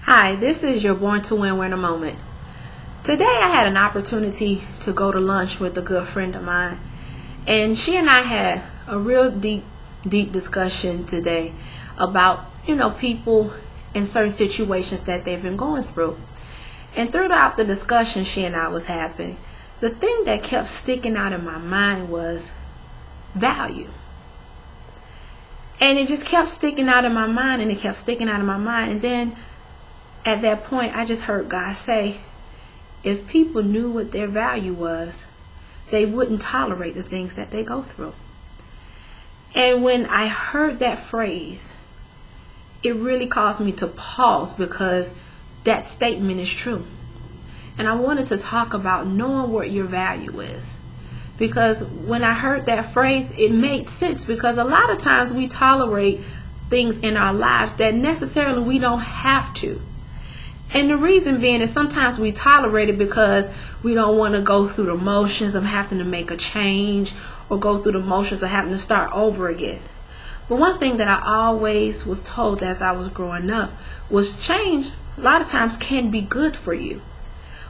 Hi, this is your Born to Win a Moment. Today I had an opportunity to go to lunch with a good friend of mine, and she and I had a real deep discussion today about, people in certain situations that they've been going through. And throughout the discussion she and I was having, the thing that kept sticking out in my mind was value. And it just kept sticking out in my mind, and it kept sticking out in my mind. And then at that point, I just heard God say, if people knew what their value was, they wouldn't tolerate the things that they go through. And when I heard that phrase, it really caused me to pause, because that statement is true. And I wanted to talk about knowing what your value is. Because when I heard that phrase, it made sense, because a lot of times we tolerate things in our lives that necessarily we don't have to. And the reason being is sometimes we tolerate it because we don't want to go through the motions of having to make a change, or go through the motions of having to start over again. But one thing that I always was told as I was growing up was change a lot of times can be good for you.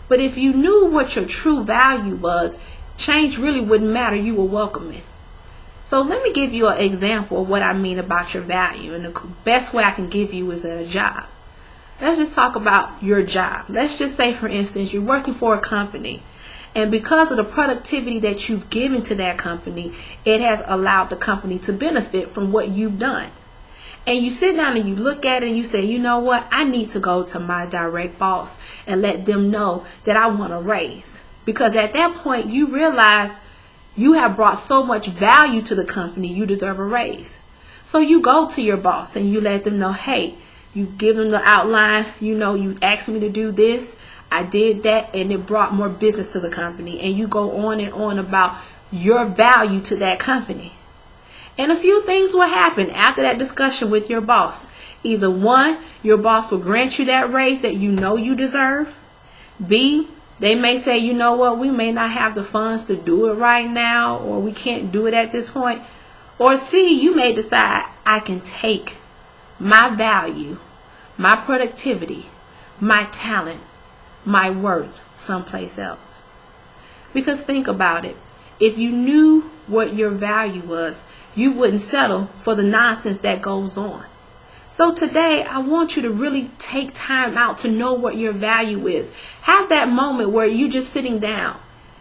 But if you knew what your true value was, change really wouldn't matter. You will welcome it. So let me give you an example of what I mean about your value. And the best way I can give you is at a job. Let's just talk about your job. Let's just say, for instance, you're working for a company, and because of the productivity that you've given to that company, it has allowed the company to benefit from what you've done. And you sit down and you look at it and you say, you know what, I need to go to my direct boss and let them know that I want a raise. Because at that point, you realize you have brought so much value to the company, you deserve a raise. So you go to your boss and you let them know, hey, you give them the outline, you asked me to do this, I did that, and it brought more business to the company. And you go on and on about your value to that company. And a few things will happen after that discussion with your boss. Either one, your boss will grant you that raise that you know you deserve. B, they may say, you know what, we may not have the funds to do it right now, or we can't do it at this point. Or C, you may decide, I can take my value, my productivity, my talent, my worth someplace else. Because think about it. If you knew what your value was, you wouldn't settle for the nonsense that goes on. So today, I want you to really take time out to know what your value is. Have that moment where you're just sitting down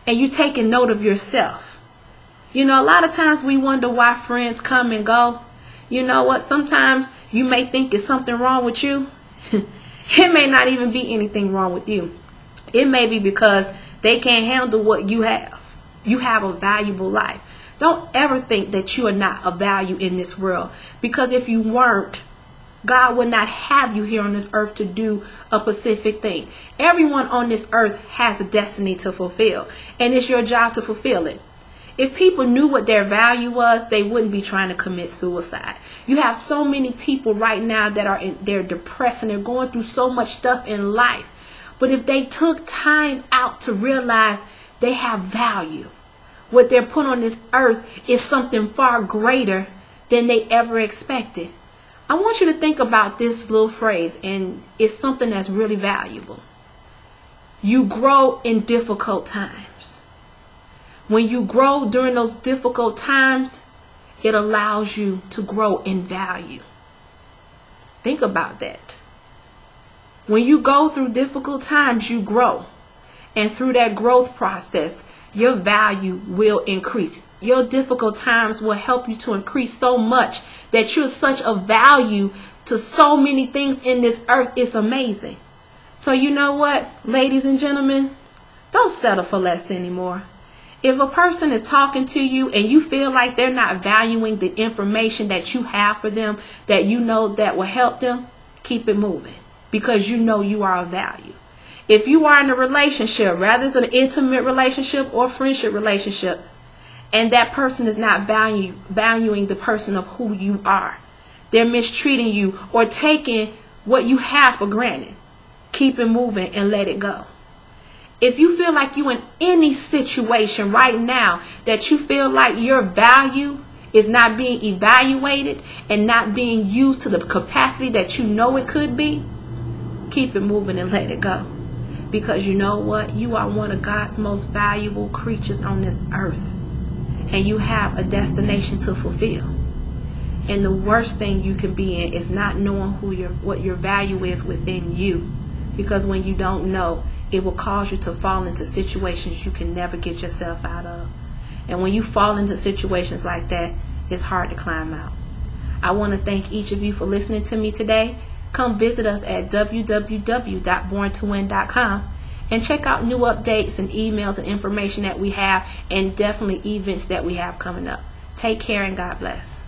and you're taking note of yourself. A lot of times we wonder why friends come and go. You know what? Sometimes you may think it's something wrong with you. It may not even be anything wrong with you. It may be because they can't handle what you have. You have a valuable life. Don't ever think that you are not of value in this world. Because if you weren't, God would not have you here on this earth to do a specific thing. Everyone on this earth has a destiny to fulfill, and it's your job to fulfill it. If people knew what their value was, they wouldn't be trying to commit suicide. You have so many people right now that they're depressed and they're going through so much stuff in life. But if they took time out to realize they have value, what they're put on this earth is something far greater than they ever expected. I want you to think about this little phrase, and it's something that's really valuable. You grow in difficult times. When you grow during those difficult times, it allows you to grow in value. Think about that. When you go through difficult times, you grow. And through that growth process, your value will increase. Your difficult times will help you to increase so much that you're such a value to so many things in this earth. It's amazing. So you know what, ladies and gentlemen, don't settle for less anymore. If a person is talking to you and you feel like they're not valuing the information that you have for them, that you know that will help them, keep it moving, because you know you are of value. If you are in a relationship, whether it's an intimate relationship or friendship relationship, and that person is not valuing the person of who you are, they're mistreating you or taking what you have for granted, keep it moving and let it go. If you feel like you're in any situation right now that you feel like your value is not being evaluated and not being used to the capacity that you know it could be, Keep it moving and let it go. Because you know what? You are one of God's most valuable creatures on this earth. And you have a destination to fulfill. And the worst thing you can be in is not knowing what your value is within you. Because when you don't know, it will cause you to fall into situations you can never get yourself out of. And when you fall into situations like that, it's hard to climb out. I want to thank each of you for listening to me today. Come visit us at www.borntowin.com and check out new updates and emails and information that we have, and definitely events that we have coming up. Take care and God bless.